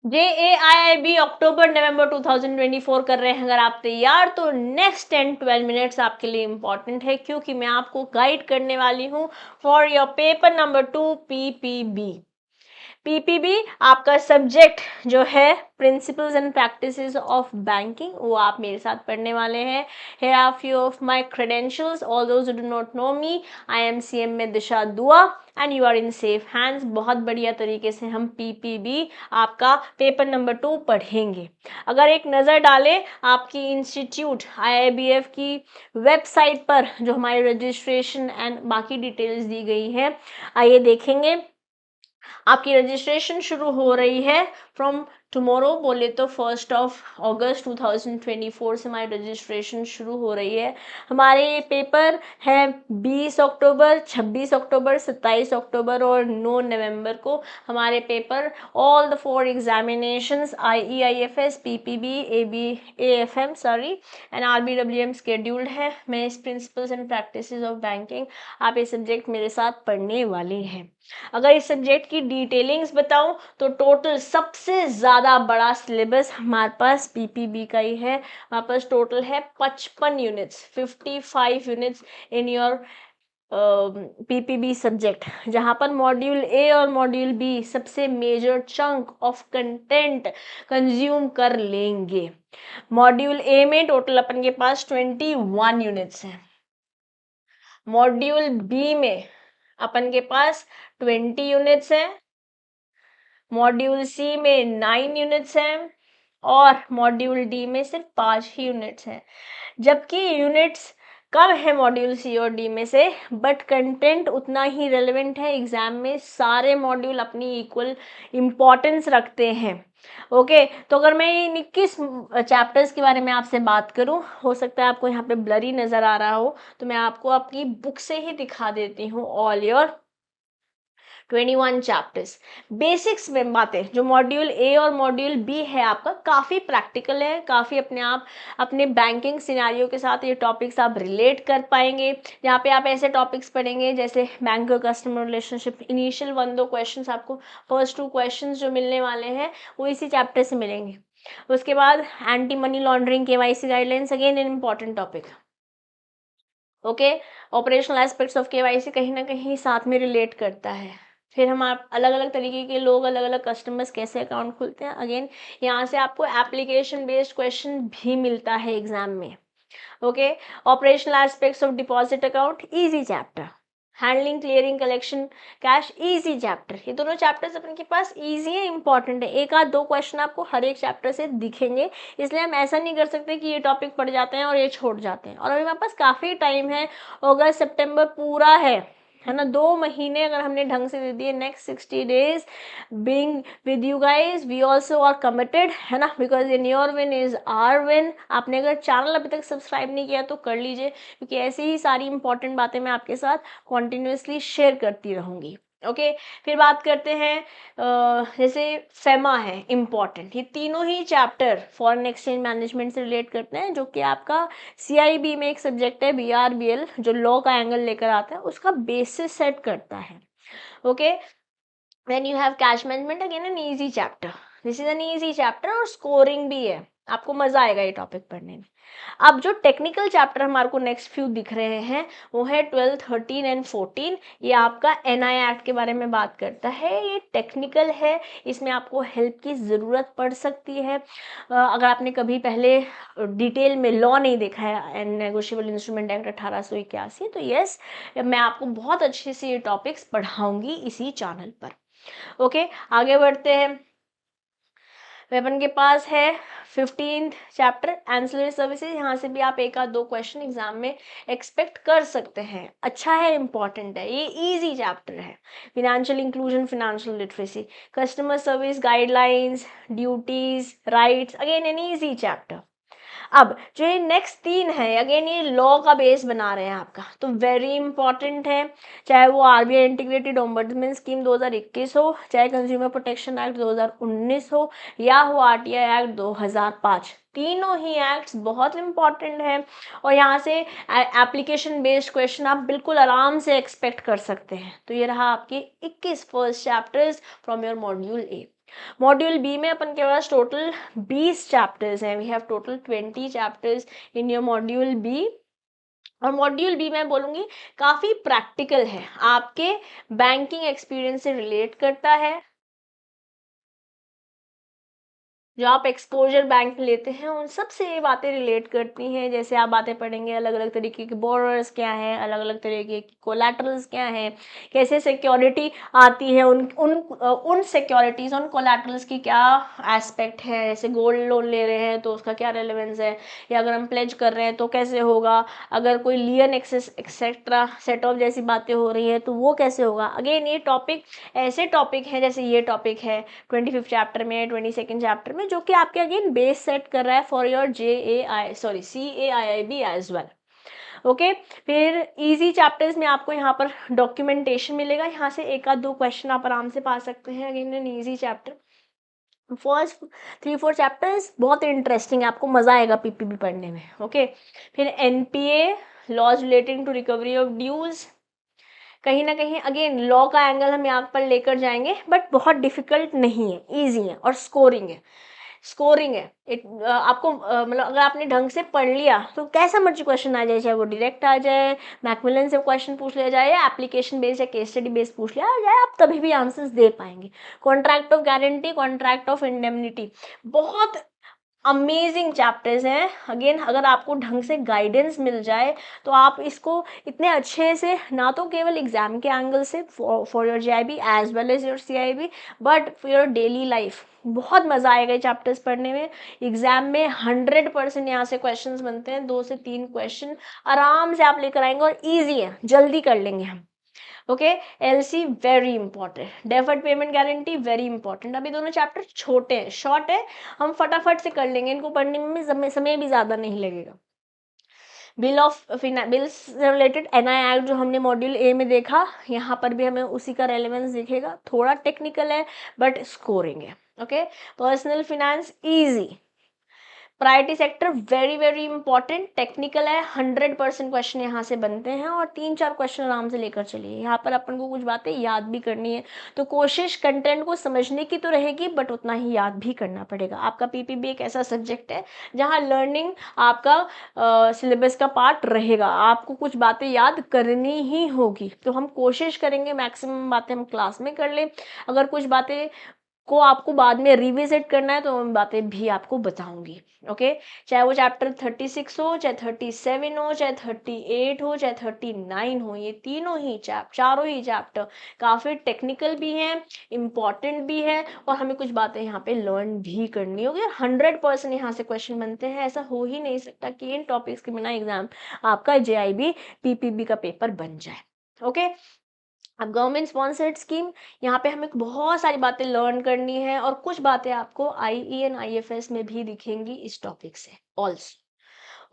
JAIIB अक्टूबर नवंबर 2024 कर रहे हैं। अगर आप तैयार तो नेक्स्ट 10-12 मिनट्स आपके लिए इंपॉर्टेंट है, क्योंकि मैं आपको गाइड करने वाली हूँ for your paper number 2 PPB। PPB आपका सब्जेक्ट जो है principles and practices of banking, वो आप मेरे साथ पढ़ने वाले हैं। Here are few of my credentials. All those who do not know me, I am CMA दिशा दुआ and you are in safe hands। बहुत बढ़िया तरीके से हम पीपीबी आपका पेपर नंबर 2 पढ़ेंगे। अगर एक नज़र डालें आपकी इंस्टीट्यूट IIBF की वेबसाइट पर, जो हमारी रजिस्ट्रेशन एंड बाकी डिटेल्स दी गई है, आइए देखेंगे। आपकी रजिस्ट्रेशन शुरू हो रही है फ्रॉम टुमारो, बोले तो 1 अगस्त 2024 से हमारी रजिस्ट्रेशन शुरू हो रही है। हमारे ये पेपर है 20 अक्टूबर, 26 अक्टूबर, 27 अक्टूबर और 9 नवंबर को हमारे paper all the 4 examinations IE IFS PPB AB AFM and RBWM scheduled है। मैं इस principles and practices of banking, आप ये सब्जेक्ट मेरे साथ पढ़ने वाले हैं। अगर इस सब्जेक्ट की डिटेलिंग्स बताऊं तो टोटल सबसे ज़्यादा बड़ा सिलेबस हमारे पास पीपीबी का ही है। हमारे पास टोटल है 55 units, 55 units in your PPB subject, जहां पर मॉड्यूल ए और मॉड्यूल बी सबसे major chunk of content consume कर लेंगे। मॉड्यूल ए में टोटल अपन के पास 21 यूनिट्स हैं। मॉड्यूल बी में अपन के पास 20 यूनिट्स हैं। मॉड्यूल सी में 9 यूनिट्स हैं और मॉड्यूल डी में सिर्फ 5 ही यूनिट्स हैं। जबकि यूनिट्स कम है मॉड्यूल सी और डी में से, बट कंटेंट उतना ही रेलेवेंट है। एग्जाम में सारे मॉड्यूल अपनी इक्वल इम्पोर्टेंस रखते हैं। ओके, तो अगर मैं इन 21 चैप्टर्स के बारे में आपसे बात करूं, हो सकता है आपको यहाँ पे ब्लरी नज़र आ रहा हो, तो मैं आपको अपनी बुक से ही दिखा देती हूँ ऑल योर 21 चैप्टर्स। बेसिक्स में बातें, जो मॉड्यूल ए और मॉड्यूल बी है आपका, काफ़ी प्रैक्टिकल है, काफ़ी अपने आप अपने बैंकिंग सिनेरियो के साथ ये टॉपिक्स आप रिलेट कर पाएंगे। यहाँ पे आप ऐसे टॉपिक्स पढ़ेंगे जैसे bank customer relationship, initial 1-2 questions आपको, फर्स्ट 2 क्वेश्चंस जो मिलने वाले हैं वो इसी चैप्टर से मिलेंगे। उसके बाद anti money laundering, KYC guidelines, again an important topic. Okay, operational aspects of KYC कहीं ना कहीं साथ में रिलेट करता है। फिर हम आप अलग अलग तरीके के लोग, अलग अलग कस्टमर्स कैसे अकाउंट खोलते हैं, अगेन यहाँ से आपको एप्लीकेशन बेस्ड क्वेश्चन भी मिलता है एग्जाम में। Okay, operational aspects of deposit account, easy chapter. Handling, clearing, collection, cash, easy chapter. ये दोनों चैप्टर्स अपने के पास इजी है, इंपॉर्टेंट है। एक आध 2 क्वेश्चन आपको हर एक चैप्टर से दिखेंगे, इसलिए हम ऐसा नहीं कर सकते कि ये टॉपिक पढ़ जाते हैं और ये छोड़ जाते हैं। और अभी हमारे पास काफ़ी टाइम है, अगस्त सितंबर पूरा है ना, 2 महीने अगर हमने ढंग से दे दिए, next 60 days being with you guys, we also are committed, है ना, because in your win is our win। आपने अगर चैनल अभी तक सब्सक्राइब नहीं किया तो कर लीजिए, क्योंकि ऐसी ही सारी इंपॉर्टेंट बातें मैं आपके साथ कॉन्टिन्यूसली शेयर करती रहूँगी। ओके, फिर बात करते हैं जैसे फेमा है इम्पॉर्टेंट। ये तीनों ही चैप्टर फॉरेन एक्सचेंज मैनेजमेंट से रिलेट करते हैं, जो कि आपका CIB में एक सब्जेक्ट है, BRBL, जो लॉ का एंगल लेकर आता है, उसका बेसिस सेट करता है। Okay, when you have cash management, again an easy chapter, this is an easy chapter और स्कोरिंग भी है, आपको मजा आएगा ये टॉपिक पढ़ने में। अब जो टेक्निकल चैप्टर हमारे को नेक्स्ट फ्यू दिख रहे हैं वो है 12, 13 एंड 14। ये आपका NI एक्ट के बारे में बात करता है, ये टेक्निकल है, इसमें आपको हेल्प की ज़रूरत पड़ सकती है। अगर आपने कभी पहले डिटेल में लॉ नहीं देखा है, नेगोशिएबल इंस्ट्रूमेंट एक्ट 1881, तो यस, मैं आपको बहुत अच्छे से ये टॉपिक्स पढ़ाऊंगी इसी चैनल पर। ओके, आगे बढ़ते हैं। वेपन के पास है 15th चैप्टर एंसिलरी सर्विसेज। यहाँ से भी आप एक आध 2 क्वेश्चन एग्जाम में एक्सपेक्ट कर सकते हैं। अच्छा है, इंपॉर्टेंट है, ये इजी चैप्टर है। Financial inclusion, financial literacy, customer service guidelines, duties, rights, again an easy chapter. अब जो ये नेक्स्ट 3 है, अगेन ये लॉ का बेस बना रहे हैं आपका, तो वेरी इंपॉर्टेंट है। चाहे वो RBI इंटीग्रेटेड ओम्बड्समैन स्कीम 2021 हो, चाहे कंज्यूमर प्रोटेक्शन एक्ट 2019 हो, या हो RTI एक्ट 2005, तीनों ही एक्ट्स बहुत इंपॉर्टेंट है। और यहाँ से एप्लीकेशन बेस्ड क्वेश्चन आप बिल्कुल आराम से एक्सपेक्ट कर सकते हैं। तो ये रहा आपके 21 first chapters from your module A. Module B में अपन के पास टोटल 20 चैप्टर्स हैं, we have total 20 chapters in your module B. और मॉड्यूल बी मैं बोलूँगी काफ़ी प्रैक्टिकल है, आपके बैंकिंग एक्सपीरियंस से रिलेट करता है। जो आप एक्सपोजर बैंक लेते हैं उन सब से ये बातें रिलेट करती हैं। जैसे आप बातें पढ़ेंगे अलग अलग तरीके के बोरोअर्स क्या हैं, अलग अलग तरीके की कोलैटरल्स क्या हैं, कैसे सिक्योरिटी आती है, उन सिक्योरिटीज़ उन कोलैटरल्स की क्या एस्पेक्ट है। जैसे गोल्ड लोन ले रहे हैं तो उसका क्या रेलेवेंस है, या अगर हम प्लेज कर रहे हैं तो कैसे होगा, अगर कोई लियन एक्सेस एक्सेट्रा सेट ऑफ जैसी बातें हो रही है तो वो कैसे होगा। अगेन ये टॉपिक ऐसे टॉपिक है, जैसे ये टॉपिक है 25 चैप्टर में, 22 चैप्टर में, जो कि आपके अगेन बेस सेट कर रहा है for your CAIIB as well. Okay, फिर इजी चैप्टर्स में आपको यहाँ पर डॉक्यूमेंटेशन मिलेगा, यहाँ से एक आध दो क्वेश्चन आप आराम से पा सकते हैं again in easy chapter. First 3-4 chapters बहुत इंटरेस्टिंग है, आपको मजा आएगा पीपीबी पढ़ने में। ओके, फिर NPA laws relating to recovery of dues, कहीं ना कहीं अगेन लॉ का एंगल हम यहाँ पर लेकर जाएंगे, बट बहुत डिफिकल्ट नहीं है, इजी है। और स्कोरिंग है, स्कोरिंग है आपको मतलब अगर आपने ढंग से पढ़ लिया तो कैसा मर्जी क्वेश्चन आ जाए, चाहे वो डायरेक्ट आ जाए, मैकमिलन से क्वेश्चन पूछ लिया जाए, या एप्लीकेशन बेस्ड या केस स्टडी बेस्ड पूछ लिया जाए, आप तभी भी आंसर्स दे पाएंगे। Contract of guarantee, contract of indemnity, बहुत अमेजिंग चैप्टर्स हैं। अगेन अगर आपको ढंग से गाइडेंस मिल जाए तो आप इसको इतने अच्छे से, ना तो केवल एग्जाम के एंगल से for your JIB as well as your CIB, but for your daily life बहुत मज़ा आएगा ये चैप्टर्स पढ़ने में। एग्जाम में 100% यहाँ से क्वेश्चंस बनते हैं, 2 से 3 क्वेश्चन आराम से आप लेकर आएंगे, और ईजी है, जल्दी कर लेंगे हम। Okay, LC very important, deferred payment guarantee very important. अभी दोनों चैप्टर छोटे हैं, शॉर्ट है, हम फटाफट से कर लेंगे, इनको पढ़ने में समय भी ज़्यादा नहीं लगेगा। बिल से रिलेटेड NI एक्ट जो हमने मॉड्यूल A में देखा, यहाँ पर भी हमें उसी का रेलेवेंस दिखेगा, थोड़ा टेक्निकल है बट स्कोरिंग है। Okay, personal finance easy, priority sector very very important, technical है, 100% क्वेश्चन यहाँ से बनते हैं, और 3-4 क्वेश्चन आराम से लेकर चलिए। यहाँ पर अपन को कुछ बातें याद भी करनी है, तो कोशिश कंटेंट को समझने की तो रहेगी, बट उतना ही याद भी करना पड़ेगा। आपका PPB एक ऐसा सब्जेक्ट है जहाँ लर्निंग आपका सिलेबस का पार्ट रहेगा, आपको कुछ बातें याद करनी ही होगी, तो हम कोशिश करेंगे मैक्सिमम बातें हम क्लास में कर लें। अगर कुछ बातें को आपको बाद में रिविजिट करना है तो मैं बातें भी आपको बताऊंगी। ओके, चाहे वो चैप्टर 36 हो, चाहे 37 हो, चाहे 38 हो, चाहे 39 हो, ये चारों ही चैप्टर काफ़ी टेक्निकल भी हैं, इम्पॉर्टेंट भी है, और हमें कुछ बातें यहाँ पे लर्न भी करनी होगी। 100% यहाँ से क्वेश्चन बनते हैं, ऐसा हो ही नहीं सकता कि इन टॉपिक्स के बिना एग्जाम आपका JIB PPB का पेपर बन जाए। ओके, अब गवर्नमेंट स्पॉन्सर्ड स्कीम, यहाँ पे हमें बहुत सारी बातें लर्न करनी है, और कुछ बातें आपको IE एंड IFS में भी दिखेंगी इस टॉपिक से ऑल्सो।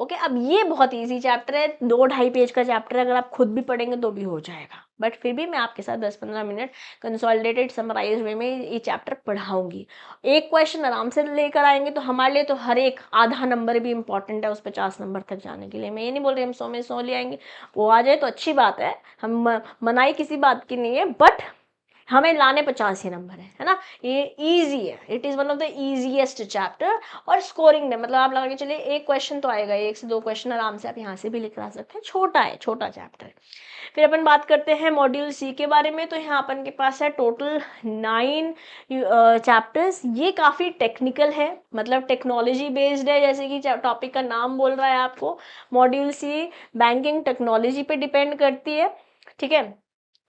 ओके, अब ये बहुत इजी चैप्टर है, 2-2.5 पेज का चैप्टर है, अगर आप खुद भी पढ़ेंगे तो भी हो जाएगा, बट फिर भी मैं आपके साथ 10-15 मिनट कंसोलिडेटेड समराइज वे में ये चैप्टर पढ़ाऊंगी। एक क्वेश्चन आराम से लेकर आएंगे तो हमारे लिए तो हर एक आधा नंबर भी इंपॉर्टेंट है उस 50 नंबर तक जाने के लिए। मैं ये नहीं बोल रही हम 100 में 100 ले आएंगे, वो आ जाए तो अच्छी बात है, हम मनाई किसी बात की नहीं है, बट हमें लाने 50 ही नंबर है ना। ये इजी है, it is one of the easiest chapter. और स्कोरिंग में मतलब आप लगा के चलिए एक क्वेश्चन तो आएगा, 1 से 2 क्वेश्चन आराम से आप यहाँ से भी लेकर आ सकते हैं, छोटा है, छोटा चैप्टर। फिर अपन बात करते हैं मॉड्यूल C के बारे में, तो यहाँ अपन के पास है टोटल 9 चैप्टर्स। ये काफ़ी टेक्निकल है, मतलब टेक्नोलॉजी बेस्ड है, जैसे कि टॉपिक का नाम बोल रहा है आपको। मॉड्यूल C बैंकिंग टेक्नोलॉजी पे डिपेंड करती है, ठीक है।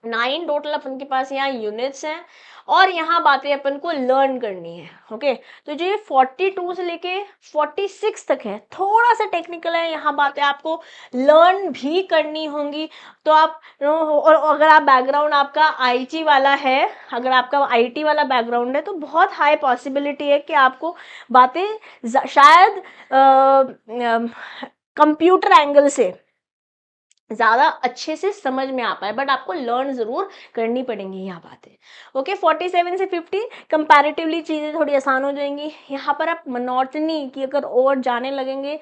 9 टोटल अपन के पास यहाँ यूनिट्स हैं, और यहाँ बातें अपन को लर्न करनी है। ओके, तो जो ये 42 से लेके 46 तक है, थोड़ा सा टेक्निकल है, यहाँ बातें आपको लर्न भी करनी होंगी। तो आप और अगर आप बैकग्राउंड आपका IT वाला है, अगर आपका IT वाला बैकग्राउंड है, तो बहुत हाई पॉसिबिलिटी है कि आपको बातें शायद कंप्यूटर एंगल से ज़्यादा अच्छे से समझ में आ पाए, बट आपको लर्न ज़रूर करनी पड़ेंगी यहाँ बातें। ओके, 47 से 50 कंपैरेटिवली चीज़ें थोड़ी आसान हो जाएंगी। यहाँ पर आप मोनोटनी की अगर और जाने लगेंगे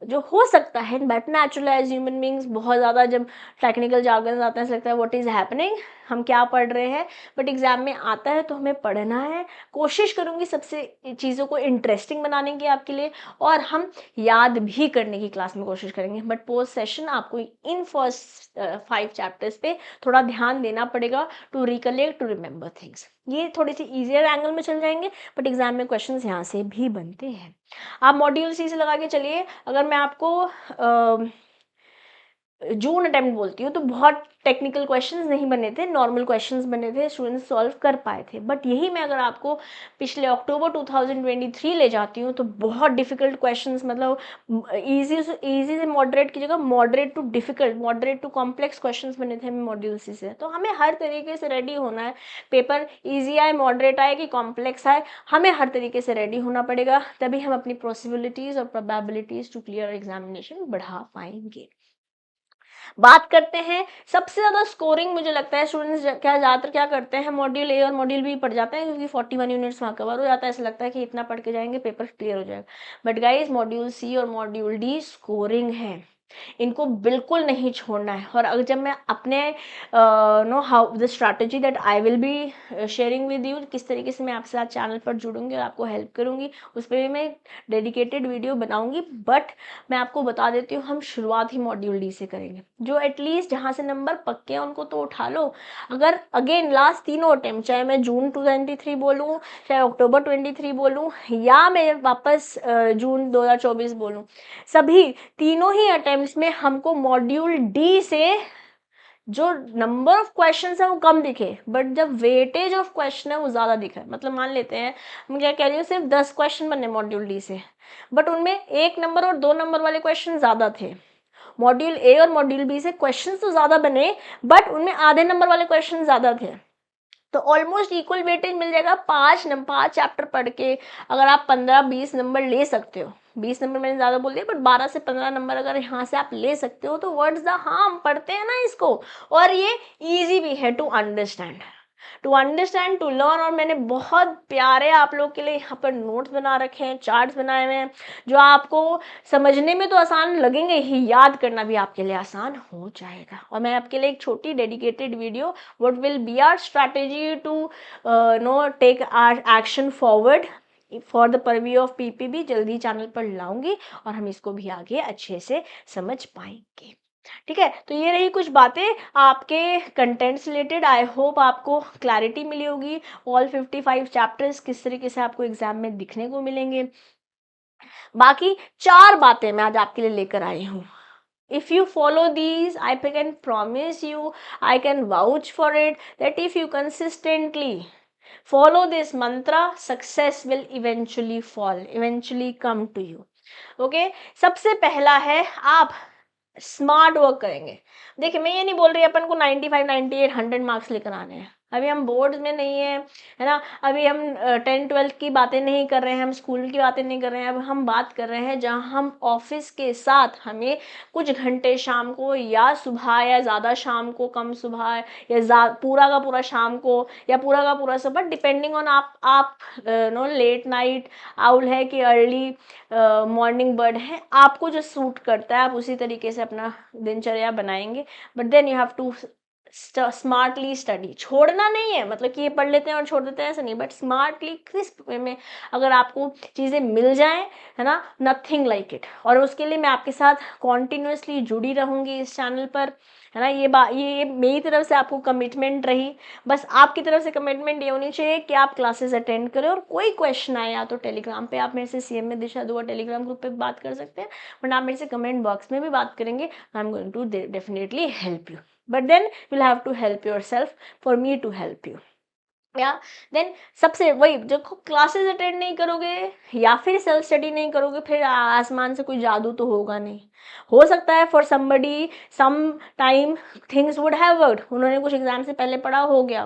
जो हो सकता है, but natural as human beings बहुत ज़्यादा जब टेक्निकल जार्गन आता है लगता है व्हाट इज़ हैपनिंग, हम क्या पढ़ रहे हैं, बट एग्जाम में आता है तो हमें पढ़ना है। कोशिश करूँगी सबसे चीज़ों को इंटरेस्टिंग बनाने की आपके लिए, और हम याद भी करने की क्लास में कोशिश करेंगे। बट पोस्ट सेशन आपको इन फर्स्ट 5 चैप्टर्स पे थोड़ा ध्यान देना पड़ेगा to recollect, to remember things. ये थोड़ी सी ईजियर एंगल में चल जाएंगे, बट एग्जाम में क्वेश्चंस यहाँ से भी बनते हैं। आप मॉड्यूल सी से लगा के चलिए। अगर मैं आपको जून अटेम्प्ट बोलती हूँ तो बहुत टेक्निकल क्वेश्चंस नहीं बने थे, नॉर्मल क्वेश्चंस बने थे, स्टूडेंट्स सॉल्व कर पाए थे। बट यही मैं अगर आपको पिछले अक्टूबर 2023 ले जाती हूँ तो बहुत डिफिकल्ट क्वेश्चंस, मतलब इजी से मॉडरेट की जगह moderate to difficult, moderate to complex questions बने थे मॉड्यूल सी से। तो हमें हर तरीके से रेडी होना है, पेपर ईजी आए, मॉडरेट आए कि कॉम्प्लेक्स आए, हमें हर तरीके से रेडी होना पड़ेगा, तभी हम अपनी पॉसिबिलिटीज और प्रोबेबिलिटीज टू क्लियर एग्जामिनेशन बढ़ा पाएंगे। बात करते हैं सबसे ज्यादा स्कोरिंग, मुझे लगता है स्टूडेंट्स क्या ज्यादातर क्या करते हैं, मॉड्यूल ए और मॉड्यूल बी पढ़ जाते हैं क्योंकि 41 यूनिट्स वहाँ कवर हो जाता है, ऐसा लगता है कि इतना पढ़ के जाएंगे पेपर क्लियर हो जाएगा। बट गाइज मॉड्यूल सी और मॉड्यूल डी स्कोरिंग है, इनको बिल्कुल नहीं छोड़ना है। और अगर जब मैं अपने know how the strategy that I will be sharing with you, किस तरीके से मैं आपके साथ चैनल पर जुड़ूंगी और आपको हेल्प करूंगी, उस पर भी मैं डेडिकेटेड वीडियो बनाऊंगी। बट मैं आपको बता देती हूँ, हम शुरुआत ही मॉड्यूल डी से करेंगे। जो एटलीस्ट जहाँ से नंबर पक्के हैं उनको तो उठा लो। अगर अगेन लास्ट तीनों अटेम्प्ट, चाहे मैं जून 2023 बोलूँ, चाहे अक्टूबर 23 बोलूँ, या मैं वापस जून 2024 बोलूँ, सभी तीनों ही अटेम्प्ट्स में हमको मॉड्यूल डी से जो नंबर ऑफ क्वेश्चंस है वो कम दिखे, बट जब वेटेज ऑफ क्वेश्चन है वो ज़्यादा दिखा है। मतलब मान लेते हैं, मैं क्या कह रही हूँ, सिर्फ 10 क्वेश्चन बने मॉड्यूल डी से, बट उनमें 1 नंबर और 2 नंबर वाले क्वेश्चन ज़्यादा थे। मॉड्यूल ए और मॉड्यूल बी से क्वेश्चन तो ज़्यादा बने, बट उनमें आधे नंबर वाले क्वेश्चन ज़्यादा थे। तो ऑलमोस्ट इक्वल वेटेज मिल जाएगा। 5 चैप्टर पढ़ के अगर आप 15-20 नंबर ले सकते हो, 20 नंबर मैंने ज़्यादा बोल दिया, बट 12 से 15 नंबर अगर यहाँ से आप ले सकते हो तो व्हाट्स द हार्म, पढ़ते हैं ना इसको। और ये ईजी भी है टू अंडरस्टैंड, टू लर्न। और मैंने बहुत प्यारे आप लोग के लिए यहाँ पर नोट्स बना रखे हैं, चार्ट्स बनाए हुए हैं, जो आपको समझने में तो आसान लगेंगे ही, याद करना भी आपके लिए आसान हो जाएगा। और मैं आपके लिए एक छोटी dedicated video, what will be our strategy to know take our action forward for the purview of PPB, जल्दी चैनल पर लाऊंगी और हम इसको भी आगे अच्छे से समझ पाएंगे। ठीक है, तो ये रही कुछ बातें आपके कंटेंट से रिलेटेड। आई होप आपको क्लैरिटी मिली होगी। ऑल 55 चैप्टर्स किस तरीके से आपको एग्जाम में दिखने को मिलेंगे। बाकी 4 बातें मैं आज आपके लिए लेकर आई हूँ। If you follow these, I can promise you, I can vouch for it, that if you consistently follow this mantra, success will eventually come to you. Okay? सबसे पहला है, आप स्मार्ट वर्क करेंगे। देखिए, मैं ये नहीं बोल रही अपन को 95, 98, 100 मार्क्स लेकर आने हैं। अभी हम बोर्ड में नहीं है ना, अभी हम 10-12 की बातें नहीं कर रहे हैं, हम स्कूल की बातें नहीं कर रहे हैं। अब हम बात कर रहे हैं जहां हम ऑफिस के साथ हमें कुछ घंटे शाम को, या सुबह, या ज़्यादा शाम को, कम सुबह, या पूरा का पूरा शाम को, या पूरा का पूरा सुबह, डिपेंडिंग ऑन आप नो लेट नाइट आउल है कि अर्ली मॉर्निंग बर्ड है, आपको जो सूट करता है आप उसी तरीके से अपना दिनचर्या बनाएंगे। But then you have to smartly study. छोड़ना नहीं है, मतलब कि ये पढ़ लेते हैं और छोड़ देते हैं, ऐसा नहीं, बट स्मार्टली क्रिस्प वे में अगर आपको चीज़ें मिल जाएं, है ना, नथिंग लाइक इट। और उसके लिए मैं आपके साथ कॉन्टिन्यूसली जुड़ी रहूंगी इस चैनल पर, है ना। ये मेरी तरफ से आपको कमिटमेंट रही। बस आपकी तरफ से कमिटमेंट ये होनी चाहिए कि आप क्लासेस अटेंड करें, और कोई क्वेश्चन आए या तो टेलीग्राम पे आप मेरे से CM में दिशा दुआ टेलीग्राम ग्रुप पे बात कर सकते हैं, वरना आप मेरे से कमेंट बॉक्स में भी बात करेंगे। I am going to definitely help you, but then you'll have to help yourself for me to help you। या देन सबसे वही, जो क्लासेस अटेंड नहीं करोगे या फिर सेल्फ स्टडी नहीं करोगे, फिर आसमान से कोई जादू तो होगा नहीं। हो सकता है for somebody some time things would have worked, उन्होंने कुछ एग्जाम से पहले पढ़ा, हो गया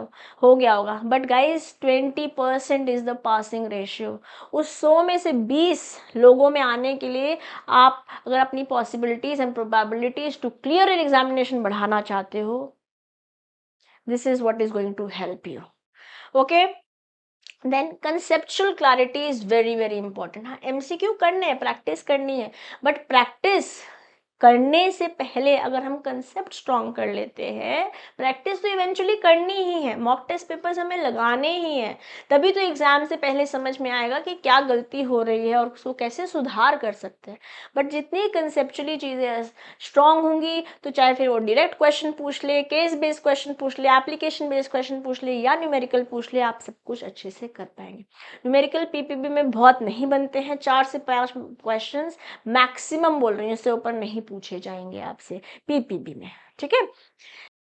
होगा। But guys 20% is the passing ratio. उस 100 में से 20 लोगों में आने के लिए आप अगर अपनी possibilities and probabilities to clear an examination बढ़ाना चाहते हो, this is what is going to help you. Okay, then conceptual clarity is very very important. हाँ, एमसीक्यू करने हैं, प्रैक्टिस करनी है, बट प्रैक्टिस करने से पहले अगर हम कंसेप्ट स्ट्रॉन्ग कर लेते हैं, प्रैक्टिस तो इवेंचुअली करनी ही है, मॉक टेस्ट पेपर्स हमें लगाने ही हैं, तभी तो एग्जाम से पहले समझ में आएगा कि क्या गलती हो रही है और उसको कैसे सुधार कर सकते हैं। बट जितनी कंसेप्चुअली चीज़ें स्ट्रॉन्ग होंगी, तो चाहे फिर वो डायरेक्ट क्वेश्चन पूछ ले, केस बेस्ड क्वेश्चन पूछ ले, एप्लीकेशन बेस्ड क्वेश्चन पूछ ले या न्यूमेरिकल पूछ ले, आप सब कुछ अच्छे से कर पाएंगे। न्यूमेरिकल पीपीबी में बहुत नहीं बनते हैं, 4 से 5 क्वेश्चंस मैक्सिमम बोल रही हूँ, इससे ऊपर नहीं पूछे जाएंगे आपसे पीपीबी में, ठीक है।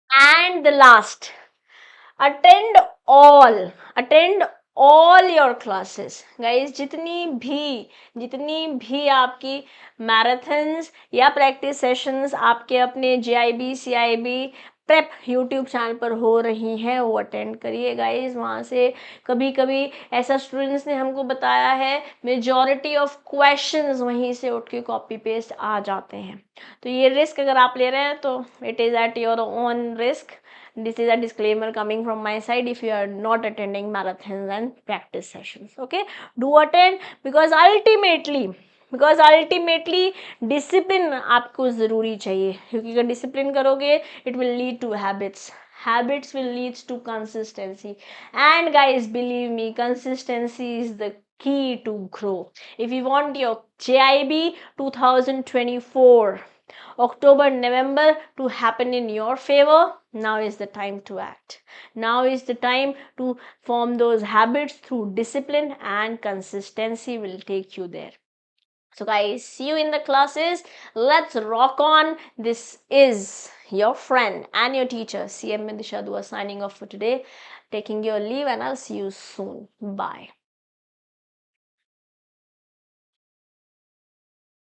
And the last, attend all attend all your classes guys. जितनी भी आपकी मैराथन्स या प्रैक्टिस सेशंस आपके अपने GIB CIB prep YouTube channel पर हो रही हैं, वो अटेंड करिए गाइज। वहाँ से कभी कभी ऐसा स्टूडेंट्स ने हमको बताया है, मेजॉरिटी ऑफ क्वेश्चंस वहीं से उठ के कॉपी पेस्ट आ जाते हैं। तो ये रिस्क अगर आप ले रहे हैं तो it is at your own risk. This is a disclaimer coming from my side if you are not attending marathons and practice sessions. Okay, do attend because ultimately discipline आपको ज़रूरी चाहिए, क्योंकि अगर discipline करोगे it will lead to habits will lead to consistency, and guys believe me, consistency is the key to grow. If you want your JIB 2024 October, November to happen in your favor, now is the time to act. Now is the time to form those habits through discipline, and consistency will take you there. So guys, see you in the classes. Let's rock on. This is your friend and your teacher, CM Mindisha Dua, signing off for today, taking your leave, and I'll see you soon. Bye.